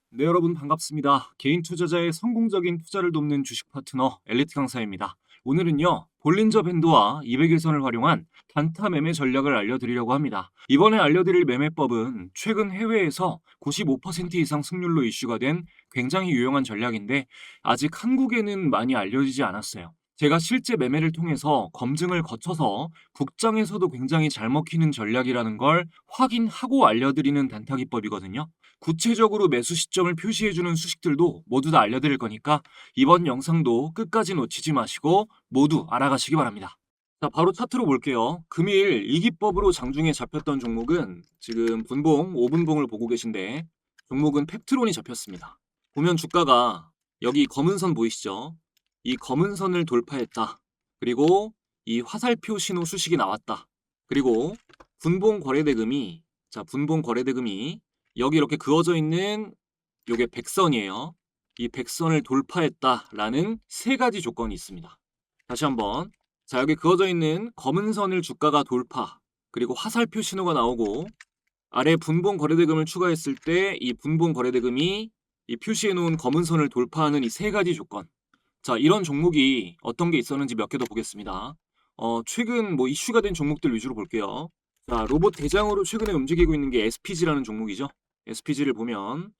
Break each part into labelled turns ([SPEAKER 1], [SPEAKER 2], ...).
[SPEAKER 1] 네, 여러분 반갑습니다. 개인 투자자의 성공적인 투자를 돕는 주식 파트너 엘리트 강사입니다. 오늘은요, 볼린저 밴드와 200일선을 활용한 단타 매매 전략을 알려드리려고 합니다. 이번에 알려드릴 매매법은 최근 해외에서 95% 이상 승률로 이슈가 된 굉장히 유용한 전략인데 아직 한국에는 많이 알려지지 않았어요. 제가 실제 매매를 통해서 검증을 거쳐서 국장에서도 굉장히 잘 먹히는 전략이라는 걸 확인하고 알려드리는 단타 기법이거든요. 구체적으로 매수 시점을 표시해주는 수식들도 모두 다 알려드릴 거니까 이번 영상도 끝까지 놓치지 마시고 모두 알아가시기 바랍니다. 자, 바로 차트로 볼게요. 금일 이 기법으로 장중에 잡혔던 종목은 지금 분봉, 5분봉을 보고 계신데 종목은 펩트론이 잡혔습니다. 보면 주가가 여기 검은 선 보이시죠? 이 검은 선을 돌파했다. 그리고 이 화살표 신호 수식이 나왔다. 그리고 분봉 거래대금이 여기 이렇게 그어져 있는 요게 백선이에요. 이 백선을 돌파했다라는 세 가지 조건이 있습니다. 다시 한번. 자, 여기 그어져 있는 검은 선을 주가가 돌파, 그리고 화살표 신호가 나오고 아래 분봉 거래대금을 추가했을 때 이 분봉 거래대금이 이 표시해 놓은 검은 선을 돌파하는 이 세 가지 조건. 자, 이런 종목이 어떤 게 있었는지 몇 개 더 보겠습니다. 최근 뭐 이슈가 된 종목들 위주로 볼게요. 자, 로봇 대장으로 최근에 움직이고 있는 게 SPG라는 종목이죠. SPG를 보면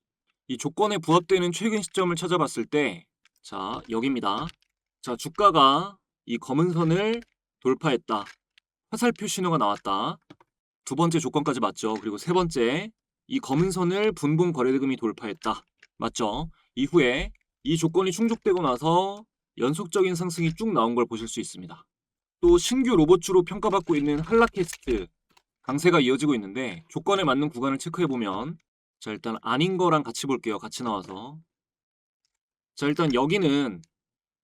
[SPEAKER 1] 이 조건에 부합되는 최근 시점을 찾아봤을 때, 자, 여기입니다. 자, 주가가 이 검은 선을 돌파했다. 화살표 신호가 나왔다. 두 번째 조건까지 맞죠. 그리고 세 번째, 이 검은 선을 분봉 거래대금이 돌파했다. 맞죠? 이후에 이 조건이 충족되고 나서 연속적인 상승이 쭉 나온 걸 보실 수 있습니다. 또 신규 로봇주로 평가받고 있는 한라캐스트 강세가 이어지고 있는데 조건에 맞는 구간을 체크해보면, 자, 일단 아닌 거랑 같이 볼게요. 같이 나와서. 자, 일단 여기는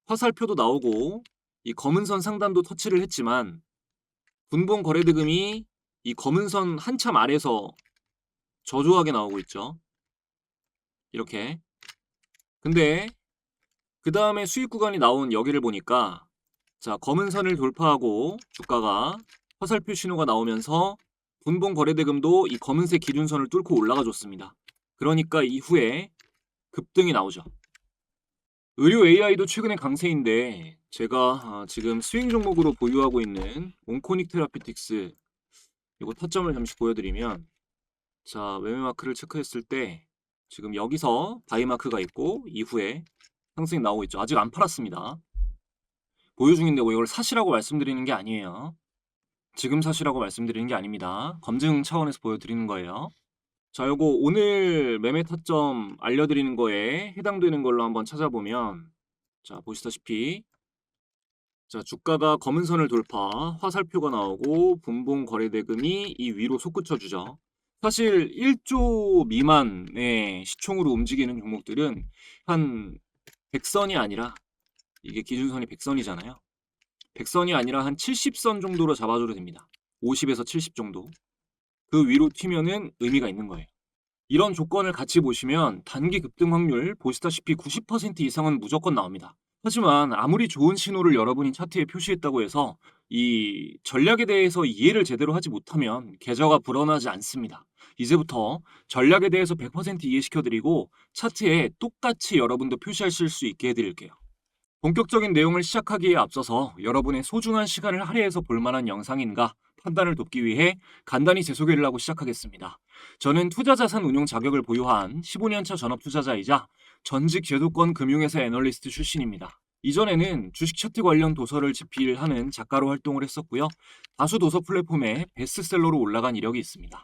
[SPEAKER 1] 화살표도 나오고 이 검은 선 상단도 터치를 했지만 분봉 거래대금이 이 검은 선 한참 아래서 저조하게 나오고 있죠. 이렇게. 근데 그 다음에 수익 구간이 나온 여기를 보니까, 자, 검은 선을 돌파하고 주가가 화살표 신호가 나오면서 분봉 거래대금도 이 검은색 기준선을 뚫고 올라가 줬습니다. 그러니까 이후에 급등이 나오죠. 의료 AI도 최근에 강세인데 제가 지금 스윙 종목으로 보유하고 있는 온코닉 테라피틱스, 이거 타점을 잠시 보여드리면, 자, 매매 마크를 체크했을 때 지금 여기서 바이 마크가 있고 이후에 상승이 나오고 있죠. 아직 안 팔았습니다. 보유 중인데 뭐 이걸 사시라고 말씀드리는 게 아니에요. 지금 사시라고 말씀드리는 게 아닙니다. 검증 차원에서 보여드리는 거예요. 자, 요거 오늘 매매 타점 알려드리는 거에 해당되는 걸로 한번 찾아보면, 자, 보시다시피, 자, 주가가 검은 선을 돌파, 화살표가 나오고 분봉 거래대금이 이 위로 솟구쳐 주죠. 사실 1조 미만의 시총으로 움직이는 종목들은 한 100선이 아니라, 이게 기준선이 100선이잖아요. 100선이 아니라 한 70선 정도로 잡아줘도 됩니다. 50에서 70 정도. 그 위로 튀면은 의미가 있는 거예요. 이런 조건을 같이 보시면 단기 급등 확률 보시다시피 90% 이상은 무조건 나옵니다. 하지만 아무리 좋은 신호를 여러분이 차트에 표시했다고 해서 이 전략에 대해서 이해를 제대로 하지 못하면 계좌가 불어나지 않습니다. 이제부터 전략에 대해서 100% 이해시켜드리고 차트에 똑같이 여러분도 표시하실 수 있게 해드릴게요. 본격적인 내용을 시작하기에 앞서서 여러분의 소중한 시간을 할애해서 볼만한 영상인가 판단을 돕기 위해 간단히 제 소개를 하고 시작하겠습니다. 저는 투자자산 운용 자격을 보유한 15년차 전업 투자자이자 전직 제도권 금융회사 애널리스트 출신입니다. 이전에는 주식 차트 관련 도서를 집필하는 작가로 활동을 했었고요. 다수 도서 플랫폼에 베스트셀러로 올라간 이력이 있습니다.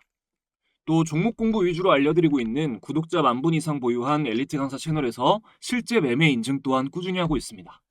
[SPEAKER 1] 또 종목 공부 위주로 알려드리고 있는 구독자 10,000분 이상 보유한 엘리트 강사 채널에서 실제 매매 인증 또한 꾸준히 하고 있습니다.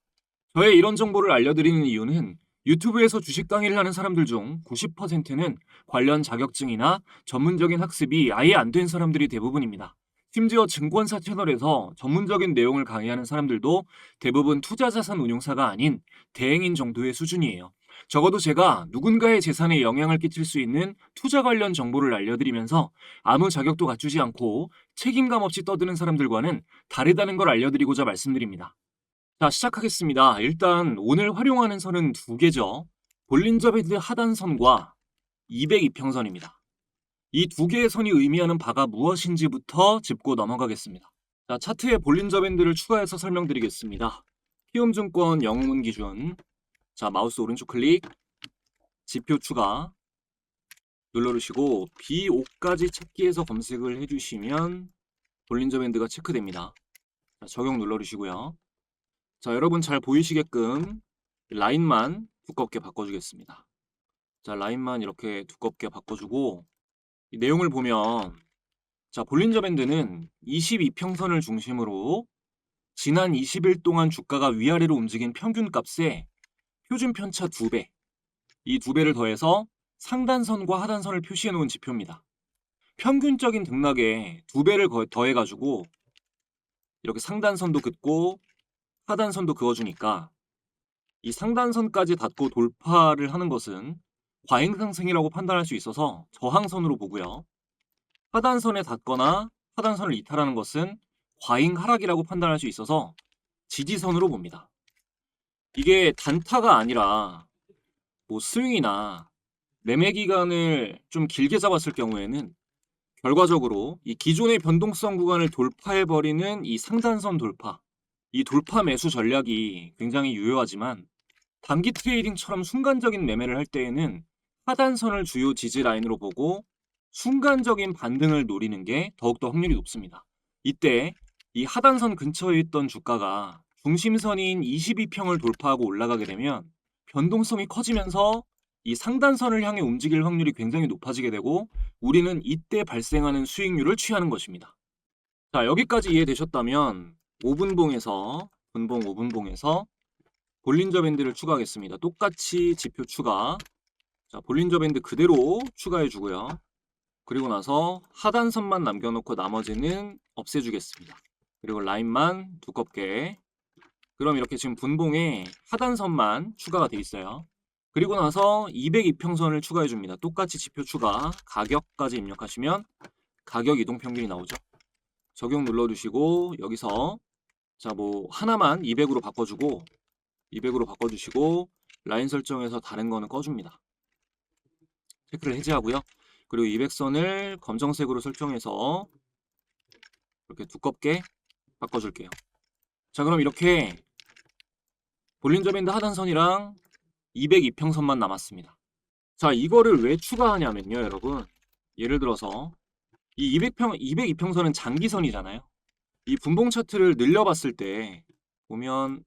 [SPEAKER 1] 저의 이런 정보를 알려드리는 이유는 유튜브에서 주식 강의를 하는 사람들 중 90%는 관련 자격증이나 전문적인 학습이 아예 안 된 사람들이 대부분입니다. 심지어 증권사 채널에서 전문적인 내용을 강의하는 사람들도 대부분 투자자산 운용사가 아닌 대행인 정도의 수준이에요. 적어도 제가 누군가의 재산에 영향을 끼칠 수 있는 투자 관련 정보를 알려드리면서 아무 자격도 갖추지 않고 책임감 없이 떠드는 사람들과는 다르다는 걸 알려드리고자 말씀드립니다. 자, 시작하겠습니다. 일단 오늘 활용하는 선은 두 개죠. 볼린저 밴드 하단선과 202평선입니다. 이 두 개의 선이 의미하는 바가 무엇인지부터 짚고 넘어가겠습니다. 자, 차트에 볼린저 밴드를 추가해서 설명드리겠습니다. 키움증권 영웅문 기준. 자, 마우스 오른쪽 클릭, 지표 추가 눌러주시고 B5까지 찾기에서 검색을 해주시면 볼린저 밴드가 체크됩니다. 자, 적용 눌러주시고요. 자, 여러분 잘 보이시게끔 라인만 두껍게 바꿔주겠습니다. 자, 라인만 이렇게 두껍게 바꿔주고 이 내용을 보면 자, 볼린저 밴드는 22평선을 중심으로 지난 20일 동안 주가가 위아래로 움직인 평균 값의 표준 편차 2배, 이 2배를 더해서 상단선과 하단선을 표시해 놓은 지표입니다. 평균적인 등락에 2배를 더해가지고 이렇게 상단선도 긋고 하단선도 그어주니까 이 상단선까지 닿고 돌파를 하는 것은 과잉 상승이라고 판단할 수 있어서 저항선으로 보고요. 하단선에 닿거나 하단선을 이탈하는 것은 과잉 하락이라고 판단할 수 있어서 지지선으로 봅니다. 이게 단타가 아니라 뭐 스윙이나 매매 기간을 좀 길게 잡았을 경우에는 결과적으로 이 기존의 변동성 구간을 돌파해버리는 이 상단선 돌파, 이 돌파 매수 전략이 굉장히 유효하지만 단기 트레이딩처럼 순간적인 매매를 할 때에는 하단선을 주요 지지 라인으로 보고 순간적인 반등을 노리는 게 더욱더 확률이 높습니다. 이때 이 하단선 근처에 있던 주가가 중심선인 22평을 돌파하고 올라가게 되면 변동성이 커지면서 이 상단선을 향해 움직일 확률이 굉장히 높아지게 되고 우리는 이때 발생하는 수익률을 취하는 것입니다. 자, 여기까지 이해되셨다면 5분봉에서 분봉 5분봉에서 볼린저 밴드를 추가하겠습니다. 똑같이 지표 추가. 자, 볼린저 밴드 그대로 추가해 주고요. 그리고 나서 하단선만 남겨놓고 나머지는 없애주겠습니다. 그리고 라인만 두껍게. 그럼 이렇게 지금 분봉에 하단선만 추가가 돼 있어요. 그리고 나서 202평선을 추가해 줍니다. 똑같이 지표 추가, 가격까지 입력하시면 가격 이동평균이 나오죠. 적용 눌러주시고 여기서 자, 뭐 하나만 200으로 바꿔주고 200으로 바꿔주시고 라인 설정에서 다른 거는 꺼줍니다. 체크를 해제하고요. 그리고 200선을 검정색으로 설정해서 이렇게 두껍게 바꿔줄게요. 자, 그럼 이렇게 볼린저 밴드 하단선이랑 202평선만 남았습니다. 자, 이거를 왜 추가하냐면요, 여러분. 예를 들어서 이 202평선은 장기선이잖아요. 이 분봉 차트를 늘려봤을 때 보면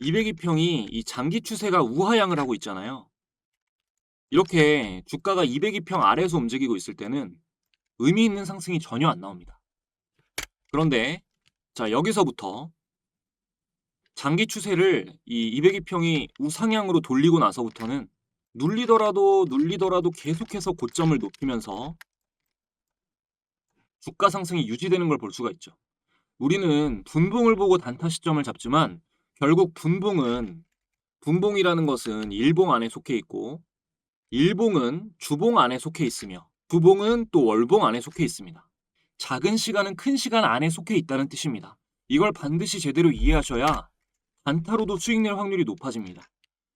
[SPEAKER 1] 202평이 이 장기 추세가 우하향을 하고 있잖아요. 이렇게 주가가 202평 아래에서 움직이고 있을 때는 의미 있는 상승이 전혀 안 나옵니다. 그런데 자, 여기서부터 장기 추세를 이 202평이 우상향으로 돌리고 나서부터는 눌리더라도 계속해서 고점을 높이면서 주가 상승이 유지되는 걸 볼 수가 있죠. 우리는 분봉을 보고 단타 시점을 잡지만 결국 분봉이라는 것은 일봉 안에 속해 있고 일봉은 주봉 안에 속해 있으며 주봉은 또 월봉 안에 속해 있습니다. 작은 시간은 큰 시간 안에 속해 있다는 뜻입니다. 이걸 반드시 제대로 이해하셔야 단타로도 수익 낼 확률이 높아집니다.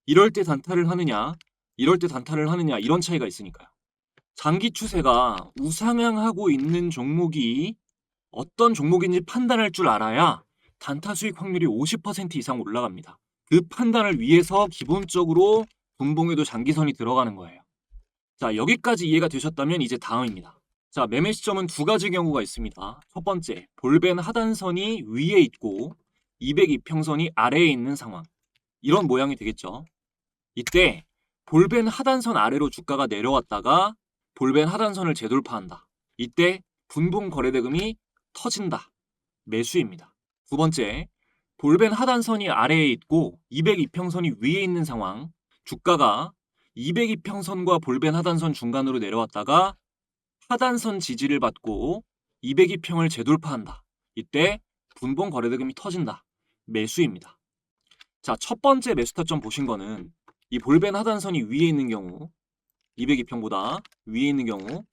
[SPEAKER 1] 이럴 때 단타를 하느냐, 이럴 때 단타를 하느냐 이런 차이가 있으니까요. 장기 추세가 우상향하고 있는 종목이 어떤 종목인지 판단할 줄 알아야 단타 수익 확률이 50% 이상 올라갑니다. 그 판단을 위해서 기본적으로 분봉에도 장기선이 들어가는 거예요. 자, 여기까지 이해가 되셨다면 이제 다음입니다. 자, 매매 시점은 두 가지 경우가 있습니다. 첫 번째, 볼벤 하단선이 위에 있고 202평선이 아래에 있는 상황. 이런 모양이 되겠죠. 이때 볼벤 하단선 아래로 주가가 내려왔다가 볼벤 하단선을 재돌파한다. 이때 분봉 거래대금이 터진다. 매수입니다. 두 번째, 볼벤 하단선이 아래에 있고 202평선이 위에 있는 상황. 주가가 202평선과 볼벤 하단선 중간으로 내려왔다가 하단선 지지를 받고 202평을 재돌파한다. 이때 분봉 거래대금이 터진다. 매수입니다. 자, 첫 번째 매수 타점 보신 거는 이 볼벤 하단선이 위에 있는 경우 202평보다 위에 있는 경우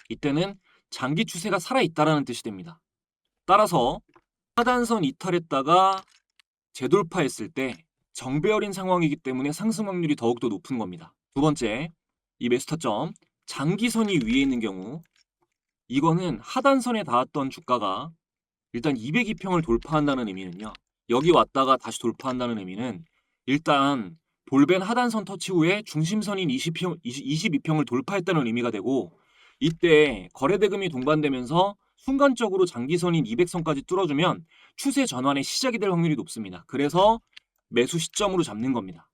[SPEAKER 1] 이때는 장기 추세가 살아있다라는 뜻이 됩니다. 따라서 하단선 이탈했다가 재돌파했을 때 정배열인 상황이기 때문에 상승 확률이 더욱더 높은 겁니다. 두 번째, 이 매수 타점 장기선이 위에 있는 경우 이거는 하단선에 닿았던 주가가 일단 202평을 돌파한다는 의미는요. 여기 왔다가 다시 돌파한다는 의미는 일단 돌벤 하단선 터치 후에 중심선인 22평을 돌파했다는 의미가 되고 이때 거래대금이 동반되면서 순간적으로 장기선인 200선까지 뚫어주면 추세 전환의 시작이 될 확률이 높습니다. 그래서 매수 시점으로 잡는 겁니다.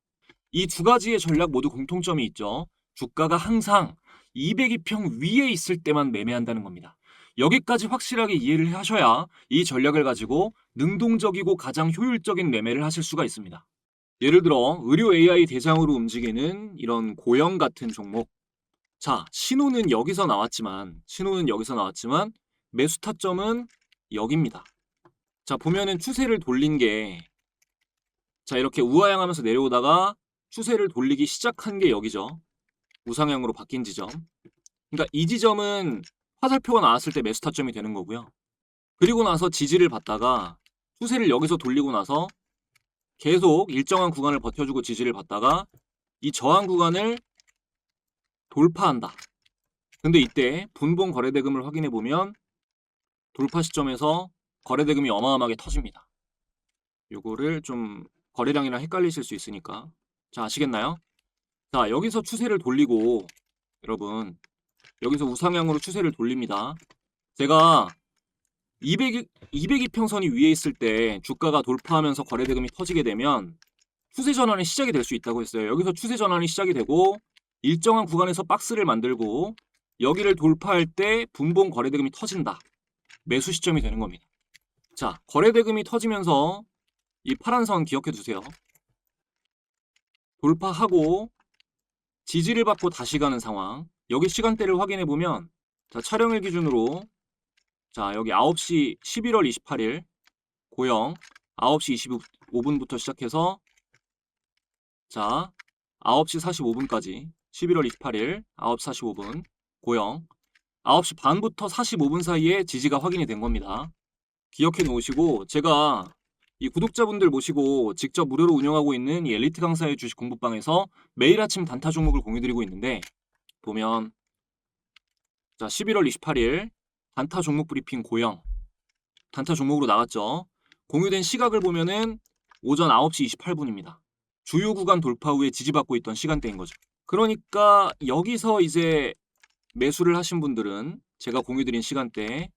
[SPEAKER 1] 이 두 가지의 전략 모두 공통점이 있죠. 주가가 항상 202평 위에 있을 때만 매매한다는 겁니다. 여기까지 확실하게 이해를 하셔야 이 전략을 가지고 능동적이고 가장 효율적인 매매를 하실 수가 있습니다. 예를 들어 의료 AI 대상으로 움직이는 이런 고형 같은 종목. 자, 신호는 여기서 나왔지만 매수 타점은 여기입니다. 자, 보면은 추세를 돌린 게 자, 이렇게 우하향하면서 내려오다가 추세를 돌리기 시작한 게 여기죠. 우상향으로 바뀐 지점. 그러니까 이 지점은 화살표가 나왔을 때 매수 타점이 되는 거고요. 그리고 나서 지지를 받다가 추세를 여기서 돌리고 나서 계속 일정한 구간을 버텨주고 지지를 받다가 이 저항 구간을 돌파한다. 근데 이때 분봉 거래대금을 확인해 보면 돌파 시점에서 거래대금이 어마어마하게 터집니다. 요거를 좀 거래량이랑 헷갈리실 수 있으니까. 자, 아시겠나요? 자, 여기서 추세를 돌리고 여러분 여기서 우상향으로 추세를 돌립니다. 제가 202평선이 위에 있을 때 주가가 돌파하면서 거래대금이 터지게 되면 추세 전환의 시작이 될 수 있다고 했어요. 여기서 추세 전환이 시작이 되고 일정한 구간에서 박스를 만들고 여기를 돌파할 때 분봉 거래대금이 터진다. 매수 시점이 되는 겁니다. 자, 거래대금이 터지면서 이 파란 선 기억해 두세요. 돌파하고 지지를 받고 다시 가는 상황. 여기 시간대를 확인해 보면 자, 촬영일 기준으로 자, 여기 9시 11월 28일 고영 9시 25분부터 시작해서 자, 9시 45분까지 11월 28일 9시 45분 고영 9시 반부터 45분 사이에 지지가 확인이 된 겁니다. 기억해 놓으시고 제가 이 구독자분들 모시고 직접 무료로 운영하고 있는 이 엘리트 강사의 주식 공부방에서 매일 아침 단타 종목을 공유드리고 있는데 보면 자 11월 28일 단타 종목 브리핑 고영 단타 종목으로 나갔죠. 공유된 시각을 보면은 오전 9시 28분입니다. 주요 구간 돌파 후에 지지받고 있던 시간대인 거죠. 그러니까 여기서 이제 매수를 하신 분들은 제가 공유드린 시간대에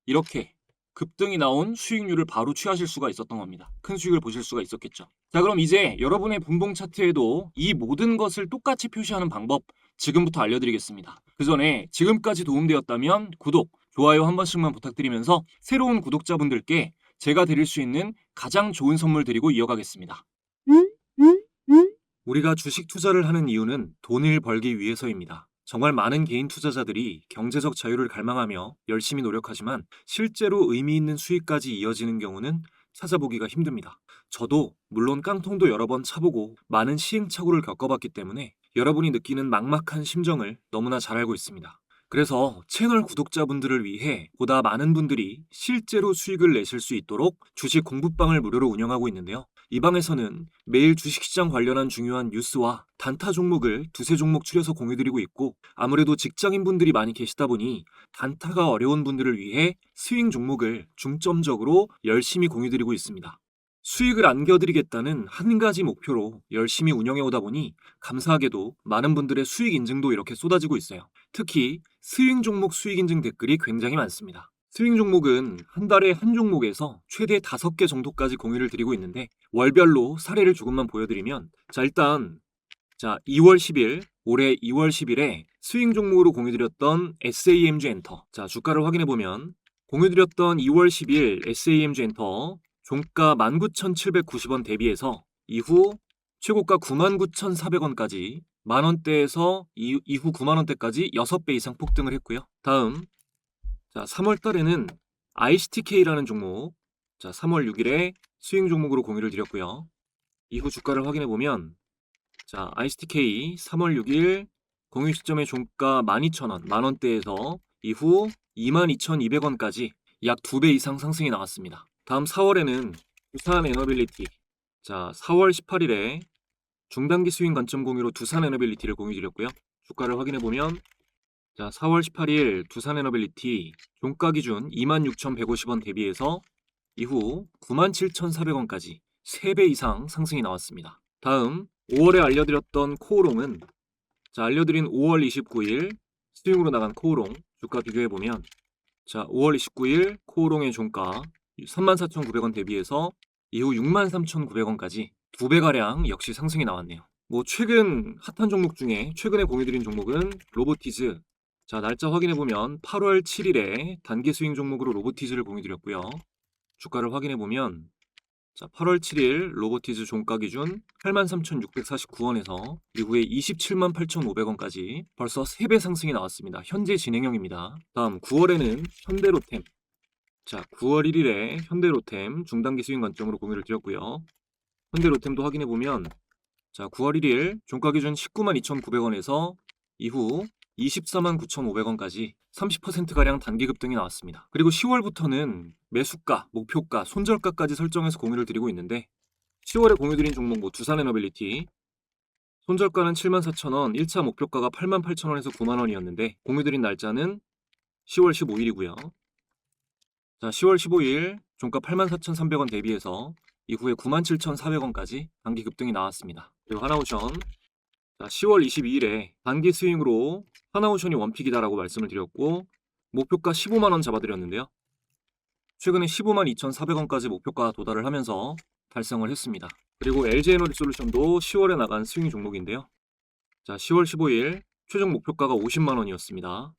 [SPEAKER 1] 이렇게 급등이 나온 수익률을 바로 취하실 수가 있었던 겁니다. 큰 수익을 보실 수가 있었겠죠. 자, 그럼 이제 여러분의 분봉 차트에도 이 모든 것을 똑같이 표시하는 방법 지금부터 알려드리겠습니다. 그 전에 지금까지 도움되었다면 구독, 좋아요 한 번씩만 부탁드리면서 새로운 구독자분들께 제가 드릴 수 있는 가장 좋은 선물 드리고 이어가겠습니다. 우리가 주식 투자를 하는 이유는 돈을 벌기 위해서입니다. 정말 많은 개인 투자자들이 경제적 자유를 갈망하며 열심히 노력하지만 실제로 의미 있는 수익까지 이어지는 경우는 찾아보기가 힘듭니다. 저도 물론 깡통도 여러 번 차보고 많은 시행착오를 겪어봤기 때문에 여러분이 느끼는 막막한 심정을 너무나 잘 알고 있습니다. 그래서 채널 구독자분들을 위해 보다 많은 분들이 실제로 수익을 내실 수 있도록 주식 공부방을 무료로 운영하고 있는데요. 이 방에서는 매일 주식시장 관련한 중요한 뉴스와 단타 종목을 두세 종목 추려서 공유드리고 있고 아무래도 직장인분들이 많이 계시다 보니 단타가 어려운 분들을 위해 스윙 종목을 중점적으로 열심히 공유드리고 있습니다. 수익을 안겨드리겠다는 한 가지 목표로 열심히 운영해오다 보니 감사하게도 많은 분들의 수익 인증도 이렇게 쏟아지고 있어요. 특히 스윙 종목 수익 인증 댓글이 굉장히 많습니다. 스윙 종목은 한 달에 한 종목에서 최대 5개 정도까지 공유를 드리고 있는데 월별로 사례를 조금만 보여드리면 일단 2월 10일 올해 2월 10일에 스윙 종목으로 공유드렸던 SAMG 엔터 주가를 확인해보면 공유드렸던 2월 10일 SAMG 엔터 종가 19,790원 대비해서 이후 최고가 99,400원까지 만원대에서 이후 9만원대까지 6배 이상 폭등을 했고요. 다음 3월 달에는 ICTK라는 종목 3월 6일에 스윙 종목으로 공유를 드렸고요. 이후 주가를 확인해보면 ICTK 3월 6일 공유 시점의 종가 12,000원 만원대에서 이후 22,200원까지 약 2배 이상 상승이 나왔습니다. 다음 4월에는 두산 에너빌리티 4월 18일에 중단기 스윙 관점 공유로 두산 에너빌리티를 공유드렸고요. 주가를 확인해 보면 자, 4월 18일 두산에너빌리티 종가 기준 26,150원 대비해서 이후 97,400원까지 3배 이상 상승이 나왔습니다. 다음 5월에 알려드렸던 코오롱은 자, 알려드린 5월 29일 스윙으로 나간 코오롱 주가 비교해보면 자, 5월 29일 코오롱의 종가 34,900원 대비해서 이후 63,900원까지 2배가량 역시 상승이 나왔네요. 뭐 최근 핫한 종목 중에 최근에 공유드린 종목은 로보티즈. 자, 날짜 확인해보면 8월 7일에 단기 스윙 종목으로 로보티즈를 공유드렸고요. 주가를 확인해보면 자, 8월 7일 로보티즈 종가 기준 83,649원에서 이후에 278,500원까지 벌써 3배 상승이 나왔습니다. 현재 진행형입니다. 다음 9월에는 현대로템. 자, 9월 1일에 현대로템 중단기 스윙 관점으로 공유를 드렸고요. 현대로템도 확인해보면 자, 9월 1일 종가 기준 192,900원에서 이후 249,500원까지 30%가량 단기 급등이 나왔습니다. 그리고 10월부터는 매수가, 목표가, 손절가까지 설정해서 공유를 드리고 있는데 10월에 공유드린 종목 뭐 두산에너빌리티 손절가는 74,000원, 1차 목표가가 88,000원에서 9만원이었는데 공유드린 날짜는 10월 15일이고요. 자, 10월 15일 종가 84,300원 대비해서 이후에 97,400원까지 단기 급등이 나왔습니다. 그리고 하나오션 자, 10월 22일에 단기 스윙으로 하나오션이 원픽이다라고 말씀을 드렸고 목표가 15만원 잡아드렸는데요. 최근에 152,400원까지 목표가 도달을 하면서 달성을 했습니다. 그리고 LG에너지솔루션도 10월에 나간 스윙 종목인데요. 자, 10월 15일 최종 목표가가 50만원이었습니다.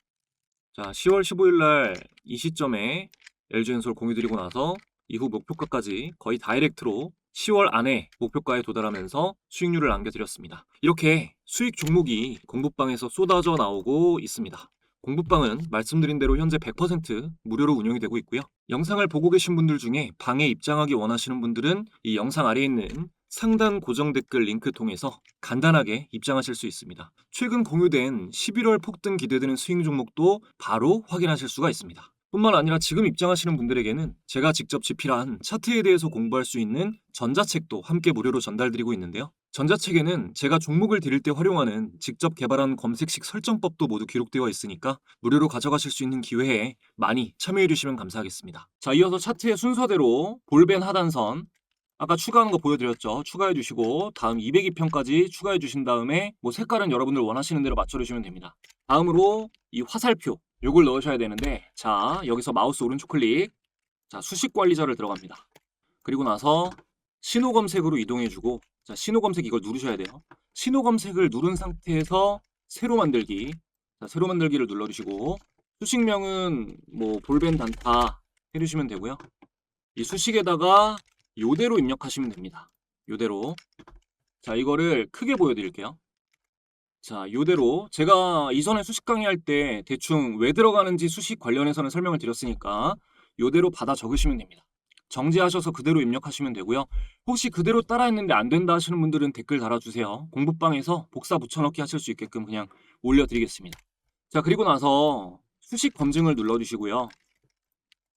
[SPEAKER 1] 자, 10월 15일날 이 시점에 LG엔솔 공유드리고 나서 이후 목표가까지 거의 다이렉트로 10월 안에 목표가에 도달하면서 수익률을 안겨드렸습니다. 이렇게 수익 종목이 공부방에서 쏟아져 나오고 있습니다. 공부방은 말씀드린 대로 현재 100% 무료로 운영이 되고 있고요. 영상을 보고 계신 분들 중에 방에 입장하기 원하시는 분들은 이 영상 아래에 있는 상단 고정 댓글 링크 통해서 간단하게 입장하실 수 있습니다. 최근 공유된 11월 폭등 기대되는 스윙 종목도 바로 확인하실 수가 있습니다. 뿐만 아니라 지금 입장하시는 분들에게는 제가 직접 집필한 차트에 대해서 공부할 수 있는 전자책도 함께 무료로 전달드리고 있는데요. 전자책에는 제가 종목을 드릴 때 활용하는 직접 개발한 검색식 설정법도 모두 기록되어 있으니까 무료로 가져가실 수 있는 기회에 많이 참여해 주시면 감사하겠습니다. 자, 이어서 차트의 순서대로 볼벤 하단선 아까 추가하는 거 보여드렸죠. 추가해 주시고 다음 202편까지 추가해 주신 다음에 뭐 색깔은 여러분들 원하시는 대로 맞춰주시면 됩니다. 다음으로 이 화살표 요걸 넣으셔야 되는데 자, 여기서 마우스 오른쪽 클릭 자, 수식 관리자를 들어갑니다. 그리고 나서 신호 검색으로 이동해 주고 자, 신호 검색 이걸 누르셔야 돼요. 신호 검색을 누른 상태에서 새로 만들기 자, 새로 만들기를 눌러주시고 수식명은 뭐 볼벤 단타 해주시면 되고요. 이 수식에다가 요대로 입력하시면 됩니다. 요대로 자, 이거를 크게 보여드릴게요. 자, 요대로 제가 이전에 수식 강의할 때 대충 왜 들어가는지 수식 관련해서는 설명을 드렸으니까 요대로 받아 적으시면 됩니다. 정지하셔서 그대로 입력하시면 되고요. 혹시 그대로 따라했는데 안 된다 하시는 분들은 댓글 달아주세요. 공부방에서 복사 붙여넣기 하실 수 있게끔 그냥 올려드리겠습니다. 자, 그리고 나서 수식 검증을 눌러주시고요.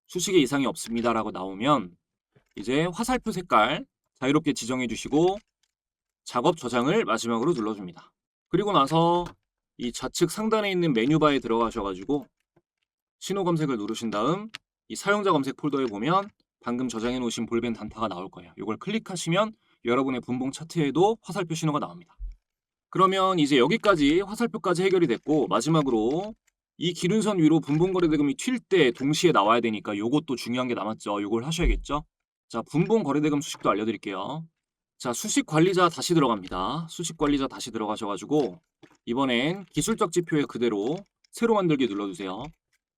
[SPEAKER 1] 수식에 이상이 없습니다 라고 나오면 이제 화살표 색깔 자유롭게 지정해 주시고 작업 저장을 마지막으로 눌러줍니다. 그리고 나서 이 좌측 상단에 있는 메뉴바에 들어가셔가지고 신호 검색을 누르신 다음 이 사용자 검색 폴더에 보면 방금 저장해 놓으신 볼벤 단타가 나올 거예요. 이걸 클릭하시면 여러분의 분봉 차트에도 화살표 신호가 나옵니다. 그러면 이제 여기까지 화살표까지 해결이 됐고 마지막으로 이 기준선 위로 분봉 거래대금이 튈 때 동시에 나와야 되니까 요것도 중요한 게 남았죠. 요걸 하셔야겠죠. 자, 분봉 거래대금 수식도 알려드릴게요. 자, 수식 관리자 다시 들어갑니다. 수식 관리자 다시 들어가셔가지고 이번엔 기술적 지표에 그대로 새로 만들기 눌러주세요.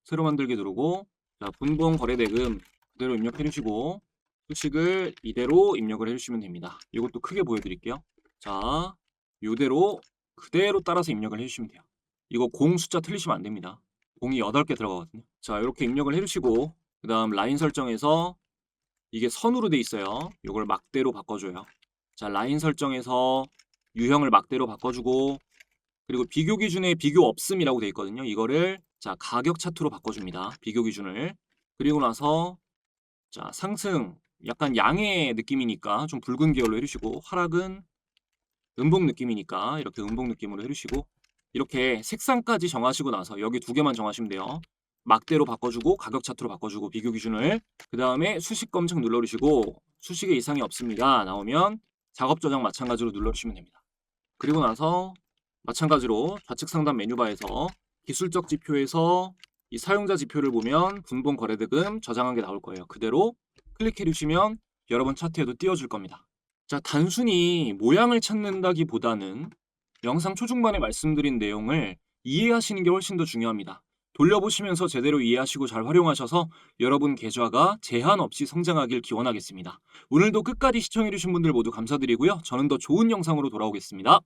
[SPEAKER 1] 새로 만들기 누르고 자, 분봉 거래대금 그대로 입력해 주시고 수식을 이대로 입력을 해주시면 됩니다. 이것도 크게 보여드릴게요. 자, 이대로 그대로 따라서 입력을 해주시면 돼요. 이거 공 숫자 틀리시면 안 됩니다. 공이 8개 들어가거든요. 자, 이렇게 입력을 해주시고 그 다음 라인 설정에서 이게 선으로 돼 있어요. 이걸 막대로 바꿔줘요. 자, 라인 설정에서 유형을 막대로 바꿔주고 그리고 비교 기준에 비교 없음이라고 돼 있거든요. 이거를 자, 가격 차트로 바꿔줍니다. 비교 기준을. 그리고 나서 자, 상승 약간 양의 느낌이니까 좀 붉은 계열로 해주시고 하락은 음봉 느낌이니까 이렇게 음봉 느낌으로 해주시고 이렇게 색상까지 정하시고 나서 여기 두 개만 정하시면 돼요. 막대로 바꿔주고 가격 차트로 바꿔주고 비교 기준을 그 다음에 수식 검증 눌러주시고 수식에 이상이 없습니다 나오면 작업 저장 마찬가지로 눌러주시면 됩니다. 그리고 나서 마찬가지로 좌측 상단 메뉴바에서 기술적 지표에서 이 사용자 지표를 보면 분봉 거래대금 저장한 게 나올 거예요. 그대로 클릭해 주시면 여러분 차트에도 띄워줄 겁니다. 자, 단순히 모양을 찾는다기보다는 영상 초중반에 말씀드린 내용을 이해하시는 게 훨씬 더 중요합니다. 돌려보시면서 제대로 이해하시고 잘 활용하셔서 여러분 계좌가 제한 없이 성장하길 기원하겠습니다. 오늘도 끝까지 시청해주신 분들 모두 감사드리고요. 저는 더 좋은 영상으로 돌아오겠습니다.